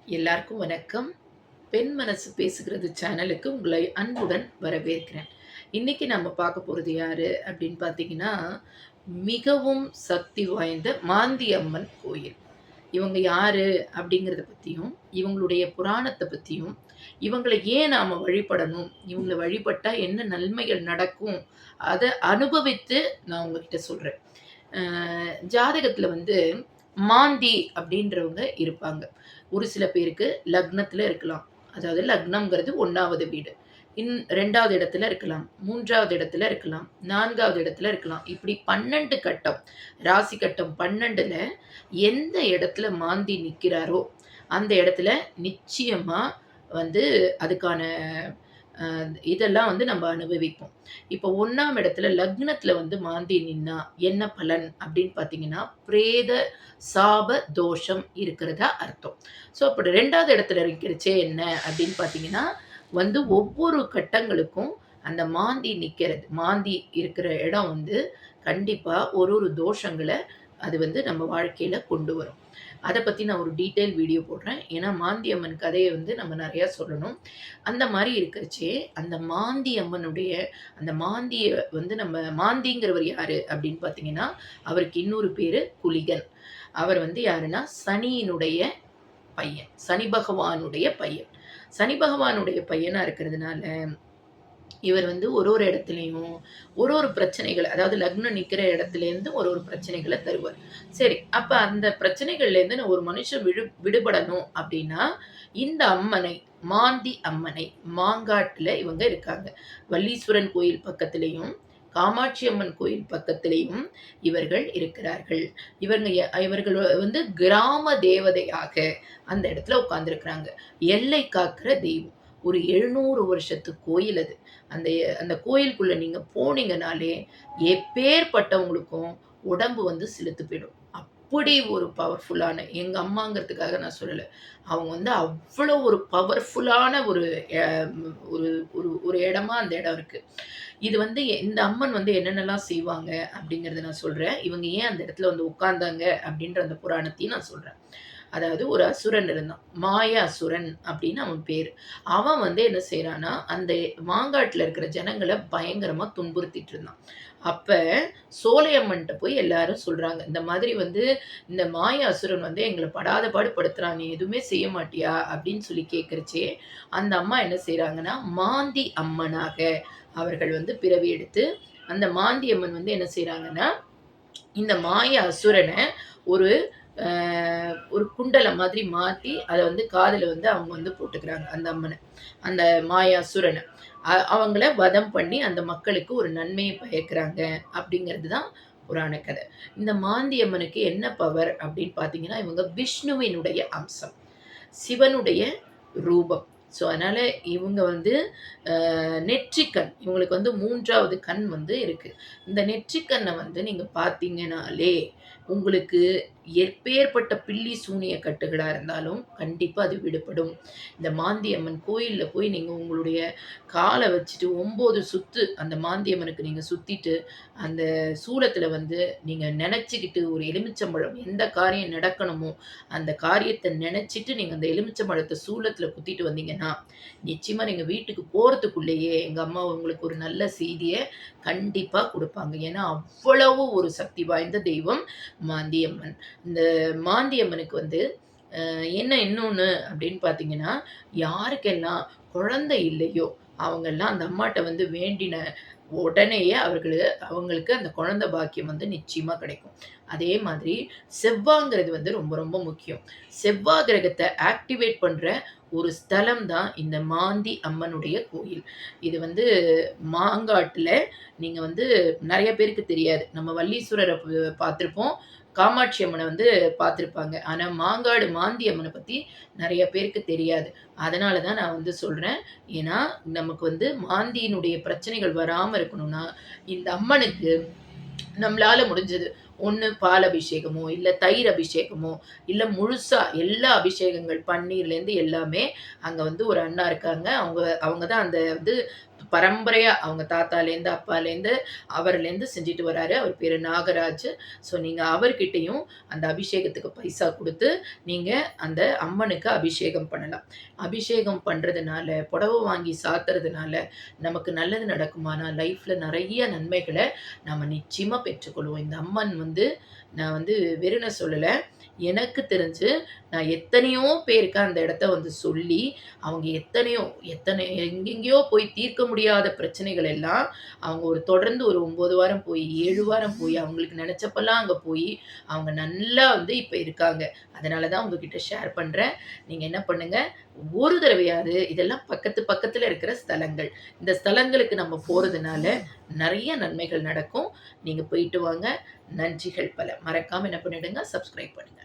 எல்லாருக்கும் வணக்கம். பெண் மனசு பேசுகிறது சேனலுக்கு உங்களை அன்புடன் வரவேற்கிறேன். இன்னைக்கு நம்ம பார்க்க போறது யாரு அப்படின்னு பார்த்தீங்கன்னா, மிகவும் சக்தி வாய்ந்த மாந்தியம்மன் கோயில். இவங்க யாரு அப்படிங்கிறத பத்தியும், இவங்களுடைய புராணத்த பத்தியும், இவங்கள ஏன் நாம வழிபடணும்? இவங்கள வழிபட்டா என்ன நன்மைகள் நடக்கும்? அத அனுபவித்து நான் உங்ககிட்ட சொல்றேன். அ ஜாதகத்துல வந்து மாந்தி அப்படின்றவங்க இருப்பாங்க. ஒரு சில பேருக்கு லக்னத்துல இருக்கலாம். அதாவது லக்னம்ங்கிறது 1வது வீடு. 2வது இடத்துல இருக்கலாம். 3வது இடத்துல இருக்கலாம். 4வது இடத்துல இருக்கலாம். இப்படி 12 கட்டம், ராசி கட்டம் 12ல எந்த இடத்துல மாந்தி நிக்கிறாரோ, அந்த இடத்துல நிச்சயமா வந்து அதுக்கான அ இதெல்லாம் வந்து நம்ம அனுபவிப்போம். இப்போ 1ஆம் இடத்துல லக்னத்துல வந்து மாந்தி நின்னா என்ன பலன் அப்படின்னு பார்த்தீங்கன்னா, பிரேத சாப தோஷம் இருக்கிறதா அர்த்தம். ஸோ அப்ப 2வது இடத்துல இருக்கிறச்சே என்ன அப்படின்னு பார்த்தீங்கன்னா, வந்து ஒவ்வொரு கட்டங்களுக்கும் அந்த மாந்தி நிக்கிறது. மாந்தி இருக்கிற இடம் வந்து கண்டிப்பா ஒரு ஒரு தோஷங்கள அது வந்து நம்ம வாழ்க்கையில கொண்டு வரும். அத பத்தி நான் ஒரு டீட்டெயில் வீடியோ போடுறேன். ஏன்னா, மாந்தியம்மன் கதைய வந்து நம்ம நெறையா சொல்லணும். அந்த மாரி இருக்கிறச்சே, அந்த மாந்தியம்மனுடைய அந்த மாந்திய வந்து நம்ம மாந்திங்கிறவர் யாரு அப்படின்னு பார்த்தீங்கன்னா, அவருக்கு இன்னொரு பேரு குளிகன். அவர் வந்து யாருன்னா, சனியினுடைய பையன். சனி பகவானுடைய பையன். சனி பகவானுடைய பையனா இருக்கிறதுனால இவர் வந்து ஒரு ஒரு இடத்துலயும் ஒரு ஒரு பிரச்சனைகள அதாவது லக்னம் நிக்கிற இடத்துலேருந்து ஒரு ஒரு பிரச்சனைகள தருவார். சரி, அப்ப அந்த பிரச்சனைகள்லேருந்து நான் ஒரு மனுஷன் விடுபடணும் அப்டின்னா, இந்த அம்மனை, மாந்தி அம்மனை மாங்காட்டுல இவங்க இருக்காங்க. வல்லீஸ்வரன் கோயில் பக்கத்திலேயும், காமாட்சி அம்மன் கோயில் பக்கத்திலேயும் இவர்கள் இருக்கிறார்கள். இவர்கள் வந்து கிராம தேவதையாக அந்த இடத்துல உட்கார்ந்திருக்கிறாங்க. எல்லை காக்கிற தெய்வம். ஒரு 700 வருஷத்து கோயில் அது. அந்த அந்த கோயிலுக்குள்ள நீங்க போனீங்கனாலே, எப்பேர்ப்பட்டவங்களுக்கும் உடம்பு வந்து சிலுத்து போயிடும். அப்படி ஒரு பவர்ஃபுல்லான எங்க அம்மாங்கிறதுக்காக நான் சொல்லல. அவங்க வந்து அவ்வளோ ஒரு பவர்ஃபுல்லான ஒரு எ ஒரு ஒரு ஒரு இடமா அந்த இடம் இருக்கு. இது வந்து இந்த அம்மன் வந்து என்னென்னலாம் செய்வாங்க அப்படிங்கிறத நான் சொல்றேன். இவங்க ஏன் அந்த இடத்துல வந்து உட்கார்ந்தாங்க அப்படின்ற அந்த புராணத்தையும் நான் சொல்றேன். அதாவது ஒரு அசுரன் இருந்தான். மாய அசுரன் அப்படின்னு அவன் பேரு. அவன் வந்து என்ன செய்றான்னா, அந்த மாங்காட்டுல இருக்கிற ஜனங்கள பயங்கரமா துன்புறுத்திட்டு இருந்தான். அப்ப சோலையம்மன்ட்ட போய் எல்லாரும் சொல்றாங்க. இந்த மாதிரி வந்து இந்த மாய அசுரன் வந்து எங்கள படாத பாடு படுத்துறான். நீ எதுவுமே செய்ய மாட்டியா? அப்படின்னு சொல்லி கேட்கிறச்சே, அந்த அம்மா என்ன செய்றாங்கன்னா, மாந்தி அம்மனாக அவர்கள் வந்து பிறவி எடுத்து, அந்த மாந்தி அம்மன் வந்து என்ன செய்றாங்கன்னா, இந்த மாய அசுரன ஒரு அ ஒரு குண்டலம் மாதிரி மாத்தி, அத வந்து காதுல வந்து அவங்க வந்து போட்டுக்கிறாங்க, அந்த அம்மன. அந்த மாய அசுரன. அவங்கள வதம் பண்ணி அந்த மக்களுக்கு ஒரு நன்மைய பயக்கிறாங்க அப்படிங்கிறது தான் புராண கத. இந்த மாந்தி அம்மனுக்கு என்ன பவர் அப்படின்னு பார்த்தீங்கன்னா, இவங்க விஷ்ணுவினுடைய அம்சம். சிவனுடைய ரூபம். ஸோ, அதனால இவங்க வந்து நெற்றிக்கண். இவங்களுக்கு வந்து 3வது கண் வந்து இருக்கு. இந்த நெற்றிக்கண்ண வந்து நீங்க பார்த்தீங்கனாலே, உங்களுக்கு எப்பேர்ப்பட்ட பில்லி சூனிய கட்டுகளா இருந்தாலும், கண்டிப்பா அது விடுபடும். இந்த மாந்தியம்மன் கோயில்ல போய் நீங்க உங்களுடைய கால வச்சுட்டு 9 சுத்து அந்த மாந்தியம்மனுக்கு நீங்க சுத்திட்டு, அந்த சூலத்துல வந்து நீங்க நெனச்சுக்கிட்டு ஒரு எலுமிச்சம்பழம் எந்த காரியம் நடக்கணுமோ, அந்த காரியத்த நெனச்சிட்டு நீங்க அந்த எலுமிச்சம்பழத்த சூலத்துல குத்திட்டு வந்தீங்கன்னா, நிச்சயமா நீங்க வீட்டுக்கு போறதுக்குள்ளேயே எங்க அம்மா உங்களுக்கு ஒரு நல்ல செய்திய கண்டிப்பா குடுப்பாங்க. ஏன்னா, அவ்வளவு ஒரு சக்தி வாய்ந்த தெய்வம் மாந்தியம்மன். இந்த மாந்தியம்மனுக்கு வந்து என்ன இன்னொன்னு அப்படின்னு பார்த்தீங்கன்னா, யாருக்கெல்லாம் குழந்தை இல்லையோ, அவங்கெல்லாம் அந்த அம்மாட்ட வந்து வேண்டின உடனேயே அவங்களுக்கு அந்த குழந்தை பாக்கியம் வந்து நிச்சயமா கிடைக்கும். அதே மாதிரி செவ்வாங்கிறது வந்து ரொம்ப ரொம்ப முக்கியம். செவ்வா கிரகத்த ஆக்டிவேட் பண்ற ஒரு ஸ்தலம் தான் இந்த மாந்தி அம்மனுடைய கோயில். இது வந்து மாங்காட்டுல நீங்க வந்து நெறைய பேருக்கு தெரியாது. நம்ம வல்லீஸ்வரர பார்த்திருப்போம். காமாட்சி அம்மன வந்து பார்த்திருப்பாங்க. ஆனா மாங்காடு மாந்தி அம்மன பத்தி நெறைய பேருக்கு தெரியாது. அதனால தான் நான் வந்து சொல்றேன். ஏன்னா, நமக்கு வந்து மாந்தியினுடைய பிரச்சனைகள் வராம இருக்கணும்னா, இந்த அம்மனுக்கு நம்மளால முடிஞ்சது. ஒண்ணு பால் அபிஷேகமோ, இல்ல தயிர் அபிஷேகமோ, இல்ல முழுசா எல்லா அபிஷேகங்கள் பன்னீர்லேருந்து எல்லாமே அங்க வந்து ஒரு அண்ணா இருக்காங்க. அவங்க அவங்க தான் அந்த வந்து பரம்பரையா அவங்க தாத்தாலேருந்து, அப்பாலேருந்து, அவர்லேருந்து செஞ்சுட்டு வராரு. அவர் பேரு நாகராஜ். ஸோ நீங்க அவர்கிட்டயும் அந்த அபிஷேகத்துக்கு பைசா குடுத்து, நீங்க அந்த அம்மனுக்கு அபிஷேகம் பண்ணலாம். அபிஷேகம் பண்றதுனால, புடவ வாங்கி சாத்துறதுனால நமக்கு நல்லது நடக்குமானா, லைஃப்ல நெறைய நன்மைகள நாம நிச்சயமா பெற்றுக்கொள்வோம். இந்த அம்மன் வந்து நான் வந்து வெறுமனே சொல்லல. எனக்கு தெரிஞ்சு நான் எத்தனையோ பேருக்கு அந்த இடத்த வந்து சொல்லி, அவங்க எத்தனை எங்கெங்கேயோ போய் தீர்க்க முடியாத பிரச்சனைகள் எல்லாம், அவங்க ஒரு தொடர்ந்து ஒரு 9 வாரம் போய், 7 வாரம் போய், அவங்களுக்கு நெனச்சப்பலாம் அங்க போயி, அவங்க நல்லா வந்து இப்ப இருக்காங்க. அதனால தான் உங்ககிட்ட ஷேர் பண்றேன். நீங்க என்ன பண்ணுங்க, ஒரு தடவையாவது இதெல்லாம் பக்கத்து பக்கத்துல இருக்கிற ஸ்தலங்கள். இந்த ஸ்தலங்களுக்கு நம்ம போறதுனால நெறைய நன்மைகள் நடக்கும். நீங்க போயிட்டு வாங்க. நன்றிகள் பல. மறக்காம என்ன பண்ணிடுங்க, சப்ஸ்கிரைப் பண்ணுங்க.